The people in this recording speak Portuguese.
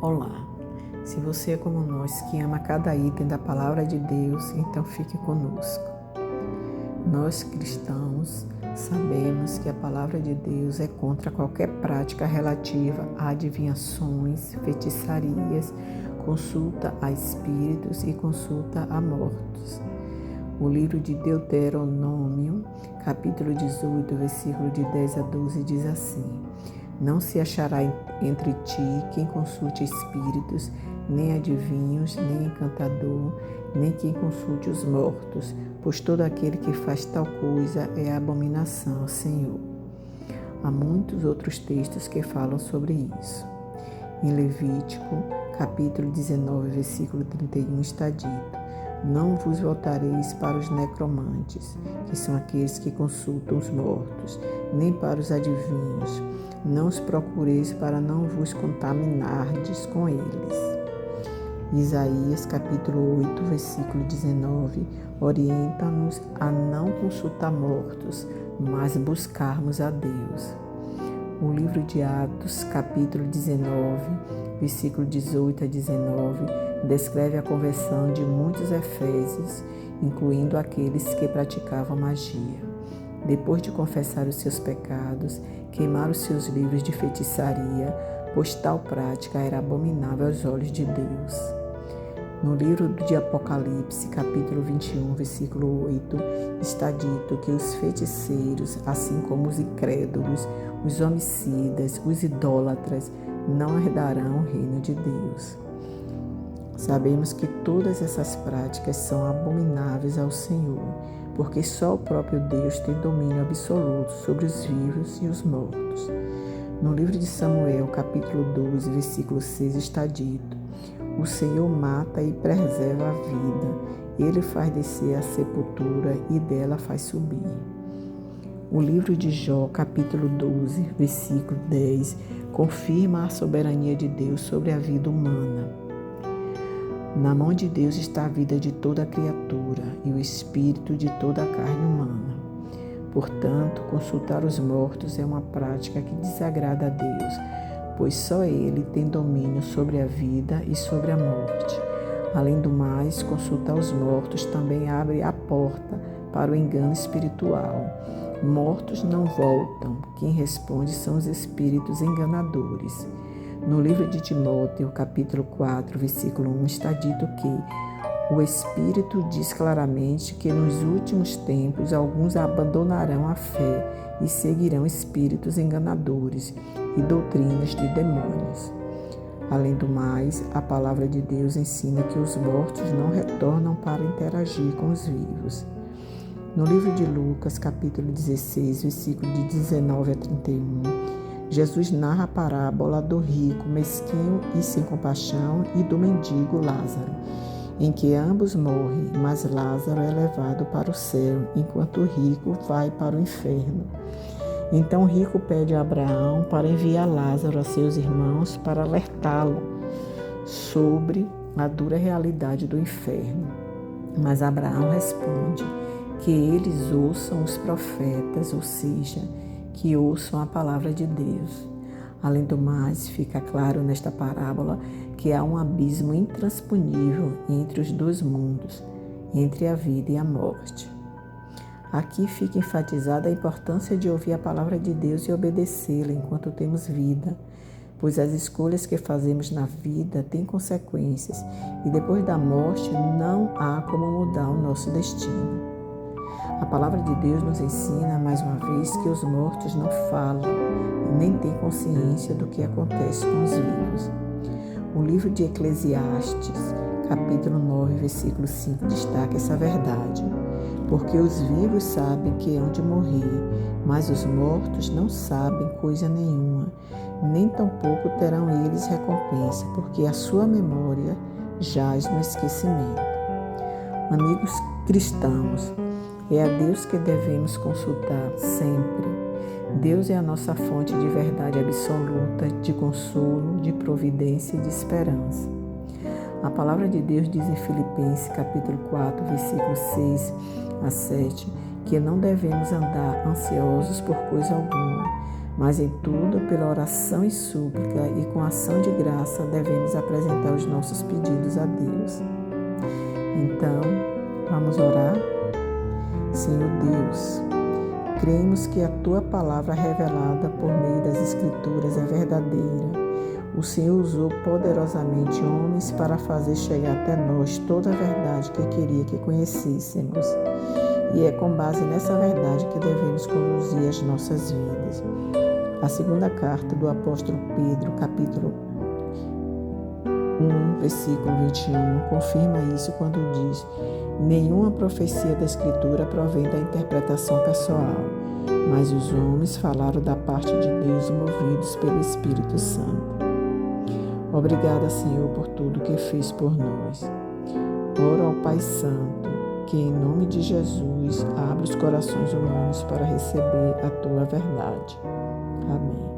Olá! Se você é como nós, que ama cada item da Palavra de Deus, então fique conosco. Nós cristãos sabemos que a Palavra de Deus é contra qualquer prática relativa a adivinhações, feitiçarias, consulta a espíritos e consulta a mortos. O livro de Deuteronômio, capítulo 18, versículo de 10 a 12, diz assim: Não se achará entre ti quem consulte espíritos, nem adivinhos, nem encantador, nem quem consulte os mortos, pois todo aquele que faz tal coisa é abominação ao Senhor. Há muitos outros textos que falam sobre isso. Em Levítico, capítulo 19, versículo 31, está dito: Não vos voltareis para os necromantes, que são aqueles que consultam os mortos, nem para os adivinhos. Não os procureis para não vos contaminardes com eles. Isaías, capítulo 8, versículo 19, orienta-nos a não consultar mortos, mas buscarmos a Deus. O livro de Atos, capítulo 19, versículo 18 a 19, descreve a conversão de muitos efésios, incluindo aqueles que praticavam magia. Depois de confessar os seus pecados, queimaram os seus livros de feitiçaria, pois tal prática era abominável aos olhos de Deus. No livro de Apocalipse, capítulo 21, versículo 8, está dito que os feiticeiros, assim como os incrédulos, os homicidas, os idólatras, não herdarão o reino de Deus. Sabemos que todas essas práticas são abomináveis ao Senhor, porque só o próprio Deus tem domínio absoluto sobre os vivos e os mortos. No livro de Samuel, capítulo 12, versículo 6, está dito: O Senhor mata e preserva a vida, Ele faz descer a sepultura e dela faz subir. O livro de Jó, capítulo 12, versículo 10, confirma a soberania de Deus sobre a vida humana. Na mão de Deus está a vida de toda criatura e o espírito de toda a carne humana. Portanto, consultar os mortos é uma prática que desagrada a Deus, pois só Ele tem domínio sobre a vida e sobre a morte. Além do mais, consultar os mortos também abre a porta para o engano espiritual. Mortos não voltam, quem responde são os espíritos enganadores. No livro de Timóteo, capítulo 4, versículo 1, está dito que o Espírito diz claramente que nos últimos tempos alguns abandonarão a fé e seguirão espíritos enganadores e doutrinas de demônios. Além do mais, a palavra de Deus ensina que os mortos não retornam para interagir com os vivos. No livro de Lucas, capítulo 16, versículo de 19 a 31, Jesus narra a parábola do rico, mesquinho e sem compaixão e do mendigo Lázaro, em que ambos morrem, mas Lázaro é levado para o céu, enquanto o rico vai para o inferno. Então o rico pede a Abraão para enviar Lázaro a seus irmãos para alertá-lo sobre a dura realidade do inferno. Mas Abraão responde que eles ouçam os profetas, ou seja, que ouçam a palavra de Deus. Além do mais, fica claro nesta parábola que há um abismo intransponível entre os dois mundos, entre a vida e a morte. Aqui fica enfatizada a importância de ouvir a palavra de Deus e obedecê-la enquanto temos vida, pois as escolhas que fazemos na vida têm consequências e depois da morte não há como mudar o nosso destino. A palavra de Deus nos ensina, mais uma vez, que os mortos não falam e nem têm consciência do que acontece com os vivos. O livro de Eclesiastes, capítulo 9, versículo 5, destaca essa verdade. Porque os vivos sabem que hão de morrer, mas os mortos não sabem coisa nenhuma, nem tampouco terão eles recompensa, porque a sua memória jaz no esquecimento. Amigos cristãos, é a Deus que devemos consultar sempre. Deus é a nossa fonte de verdade absoluta, de consolo, de providência e de esperança. A palavra de Deus diz em Filipenses, capítulo 4, versículo 6 a 7, que não devemos andar ansiosos por coisa alguma, mas em tudo, pela oração e súplica e com ação de graça, devemos apresentar os nossos pedidos a Deus. Então, vamos orar? Senhor Deus, cremos que a Tua palavra revelada por meio das Escrituras é verdadeira. O Senhor usou poderosamente homens para fazer chegar até nós toda a verdade que queria que conhecêssemos. E é com base nessa verdade que devemos conduzir as nossas vidas. A segunda carta do apóstolo Pedro, capítulo 1, versículo 21, confirma isso quando diz: nenhuma profecia da Escritura provém da interpretação pessoal, mas os homens falaram da parte de Deus movidos pelo Espírito Santo. Obrigada, Senhor, por tudo que fez por nós. Oro ao Pai Santo, que em nome de Jesus abra os corações humanos para receber a Tua verdade. Amém.